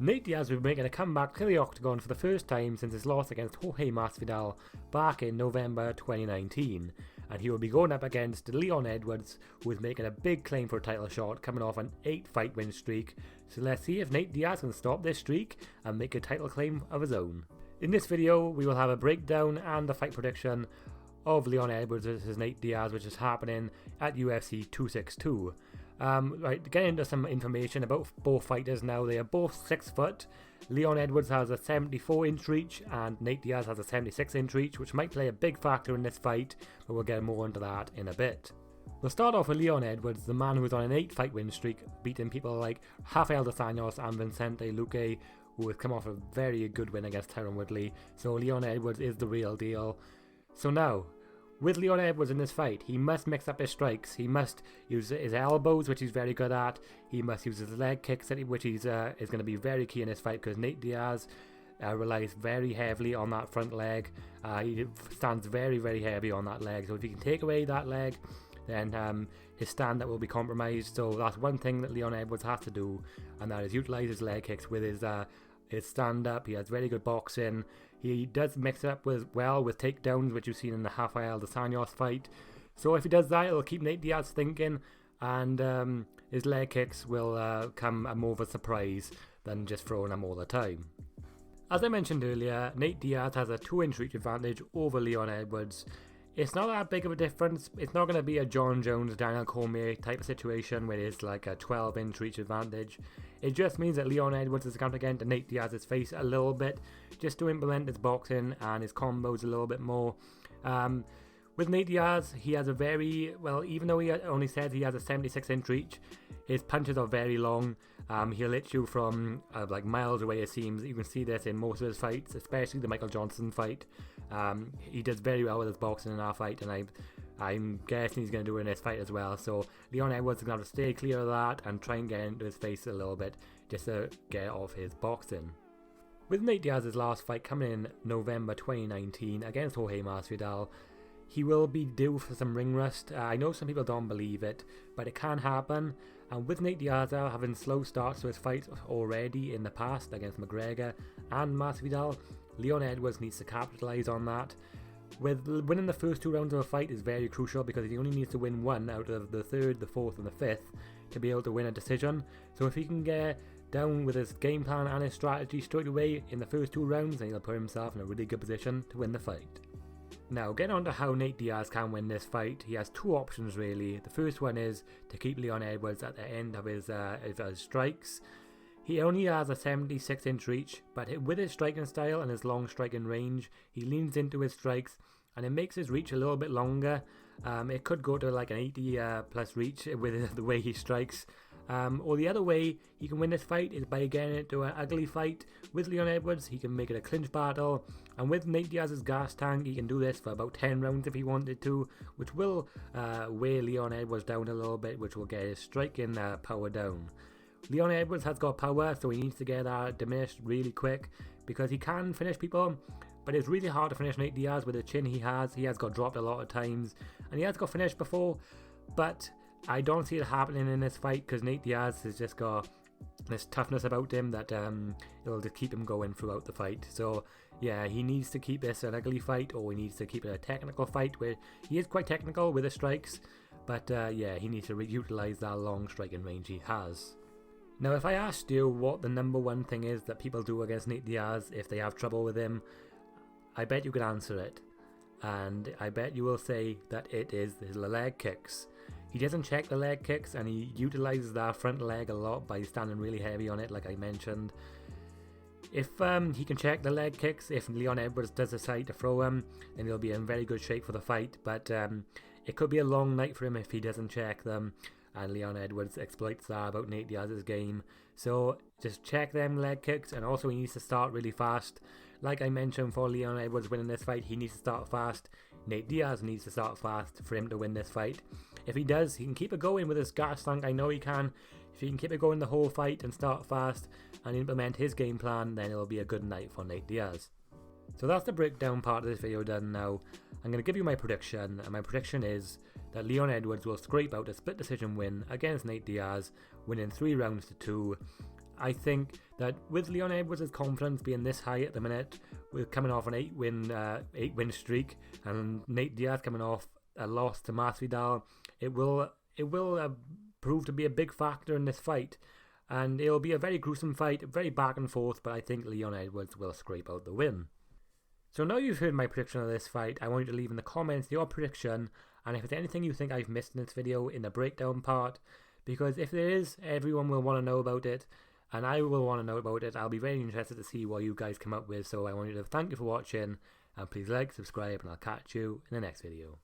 Nate Diaz will be making a comeback to the octagon for the first time since his loss against Jorge Masvidal back in November 2019, and he will be going up against Leon Edwards, who is making a big claim for a title shot coming off an 8-fight win streak. So let's see if Nate Diaz can stop this streak and make a title claim of his own. In this video we will have a breakdown and a fight prediction of Leon Edwards versus Nate Diaz, which is happening at UFC 262. Right, getting into some information about both fighters now. They are both 6 foot. Leon Edwards has a 74-inch reach and Nate Diaz has a 76-inch reach, which might play a big factor in this fight, but we'll get more into that in a bit. We'll start off with Leon Edwards, the man who's on an 8-fight win streak, beating people like Rafael dos Anjos and Vicente Luque, who has come off a very good win against Tyron Woodley. So Leon Edwards is the real deal. So now, with Leon Edwards in this fight, he must mix up his strikes. He must use his elbows, which he's very good at. He must use his leg kicks, which is going to be very key in this fight, because Nate Diaz relies very heavily on that front leg. He stands very, very heavy on that leg. So if he can take away that leg, then his stand-up will be compromised. So that's one thing that Leon Edwards has to do, and that is utilize his leg kicks with his stand-up. He has very good boxing. He does mix it up well with takedowns, which you've seen in the Rafael dos Anjos fight. So if he does that, it'll keep Nate Diaz thinking, and his leg kicks will come more of a surprise than just throwing them all the time. As I mentioned earlier, Nate Diaz has a 2-inch reach advantage over Leon Edwards. It's not that big of a difference. It's not going to be a John Jones, Daniel Cormier type of situation where it's like a 12-inch reach advantage. It just means that Leon Edwards is going to get into Nate Diaz's face a little bit, just to implement his boxing and his combos a little bit more. With Nate Diaz, he has a very, well, even though he only says he has a 76-inch reach, his punches are very long. He'll hit you from like miles away, it seems. You can see this in most of his fights, especially the Michael Johnson fight. He does very well with his boxing in our fight, and I'm guessing he's going to do it in this fight as well. So Leon Edwards is going to have to stay clear of that and try and get into his face a little bit, just to get off his boxing. With Nate Diaz's last fight coming in November 2019 against Jorge Masvidal, he will be due for some ring rust. I know some people don't believe it, but it can happen. And with Nate Diaz having slow starts to his fights already in the past against McGregor and Masvidal, Leon Edwards needs to capitalise on that. With winning the first 2 rounds of a fight is very crucial, because he only needs to win 1 out of the 3rd, the 4th and the 5th to be able to win a decision. So if he can get down with his game plan and his strategy straight away in the first 2 rounds, then he'll put himself in a really good position to win the fight. Now, getting on to how Nate Diaz can win this fight, he has 2 options really. The first one is to keep Leon Edwards at the end of his strikes. He only has a 76-inch reach, but with his striking style and his long striking range, he leans into his strikes and it makes his reach a little bit longer. It could go to like an 80 plus reach with the way he strikes. Or the other way he can win this fight is by getting into an ugly fight. With Leon Edwards, he can make it a clinch battle, and with Nate Diaz's gas tank, he can do this for about 10 rounds if he wanted to, which will weigh Leon Edwards down a little bit, which will get his striking power down. Leon Edwards has got power, so he needs to get that diminished really quick, because he can finish people, but it's really hard to finish Nate Diaz with the chin he has. He has got dropped a lot of times, and he has got finished before, but I don't see it happening in this fight, because Nate Diaz has just got this toughness about him that it'll just keep him going throughout the fight. So yeah, he needs to keep this an ugly fight, or he needs to keep it a technical fight, where he is quite technical with his strikes, but yeah, he needs to utilise that long striking range he has. Now, if I asked you what the number 1 thing is that people do against Nate Diaz if they have trouble with him, I bet you could answer it, and I bet you will say that it is his leg kicks. He doesn't check the leg kicks, and he utilises that front leg a lot by standing really heavy on it, like I mentioned. If he can check the leg kicks, if Leon Edwards does decide to throw him, then he'll be in very good shape for the fight, but it could be a long night for him if he doesn't check them, and Leon Edwards exploits that about Nate Diaz's game. So just check them leg kicks, and also he needs to start really fast. Like I mentioned, for Leon Edwards winning this fight, he needs to start fast. Nate Diaz needs to start fast for him to win this fight. If he does, he can keep it going with his gas tank. I know he can. If he can keep it going the whole fight and start fast and implement his game plan, then it'll be a good night for Nate Diaz. So that's the breakdown part of this video done now. I'm going to give you my prediction, and my prediction is that Leon Edwards will scrape out a split decision win against Nate Diaz, winning 3 rounds to 2. I think that with Leon Edwards' confidence being this high at the minute, with coming off an 8-win streak, and Nate Diaz coming off a loss to Masvidal, it will prove to be a big factor in this fight. And it'll be a very gruesome fight, very back and forth, but I think Leon Edwards will scrape out the win. So now you've heard my prediction of this fight, I want you to leave in the comments your prediction, and if there's anything you think I've missed in this video in the breakdown part, because if there is, everyone will want to know about it, and I will want to know about it. I'll be very interested to see what you guys come up with, so I want you to thank you for watching, and please like, subscribe, and I'll catch you in the next video.